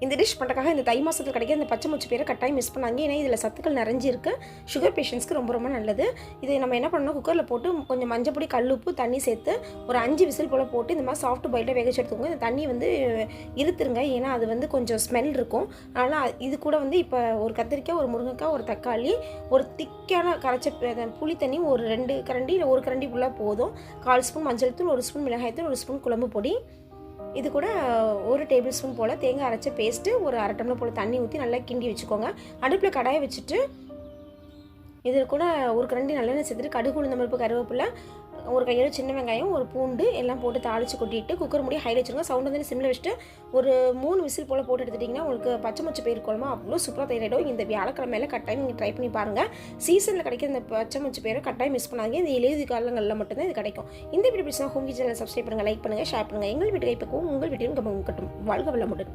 இந்த டிஷ் பண்ணுறதுக்காக இந்த தை மாதத்தில் கிடைக்கிற இந்த பச்சை மொச்சை பயிரை கட்டாயம் மிஸ் பண்ணாங்க. ஏன்னா இதில் சத்துக்கள் நிறைஞ்சிருக்கு. சுகர் பேஷண்ட்ஸ்க்கு ரொம்ப ரொம்ப நல்லது. இது நம்ம என்ன பண்ணணும், குக்கரில் போட்டு கொஞ்சம் மஞ்சள் பொடி, கல் உப்பு, தண்ணி சேர்த்து ஒரு 5 விசில் போல் போட்டு இந்த மாதிரி சாஃப்ட் பாயில்டாக வேக வச்சு எடுத்துக்கோங்க. இந்த தண்ணி வந்து இருத்துருங்க, ஏன்னா அது வந்து கொஞ்சம் ஸ்மெல் இருக்கும். அதனால் இது கூட வந்து இப்போ ஒரு கத்திரிக்காய், ஒரு முருங்கைக்காய், ஒரு தக்காளி, ஒரு திக்கான கரைச்ச புளி தண்ணி ஒரு 2 கரண்டி இல்லை 1 கரண்டி ஃபுல்லாக போதும். 1/4 ஸ்பூன் மஞ்சள் தூள், 1 ஸ்பூன் மிளகாய்த்தூள், 1 ஸ்பூன் குழம்பு பொடி, இது கூட 1 டேபிள் ஸ்பூன் போல் தேங்காய் அரைச்ச பேஸ்ட்டு, ஒரு 1/2 டம்ளர் போல் தண்ணி ஊற்றி நல்லா கிண்டி வச்சுக்கோங்க. அடுப்பில் கடாயை வச்சுட்டு இதில் கூட 1 கரண்டி நல்லெண்ணெய் சேர்த்துட்டு கடுகு, உளுந்தம் பருப்பு, கருவேப்பிலை, ஒரு கையோட சின்ன வெங்காயம், ஒரு பூண்டு எல்லாம் போட்டு தாளித்து கொட்டிட்டு குக்கர் மூடி ஹைல வச்சுருங்க. சவுண்ட் வந்து சிம்மில் வச்சுட்டு ஒரு 3 விசில் போல் போட்டு எடுத்துட்டிங்கன்னா உங்களுக்கு பச்சை மொச்சை பயிர் குழம்பு அவ்வளோ சூப்பராக தயாரிடும். இந்த வியாழக்கிழமையில கட்டாயம் நீங்கள் ட்ரை பண்ணி பாருங்கள். சீசனில் கிடைக்கிற இந்த பச்சை மொச்சை பயிரை கட்டாயம் மிஸ் பண்ணாங்க. இந்த இலையுதி காலங்களில் மட்டும்தான் இது கிடைக்கும். இந்த வீடியோ பிடிச்சா ஹோம் கிச்சனில் சப்ஸ்கிரைப் பண்ணுங்கள், லைக் பண்ணுங்கள், ஷேர் பண்ணுங்கள். எங்கள் வீட்டு கைப்பக்கவும் உங்கள் வீட்டிலும் கட்டும். வாழ்க வளமுடன்.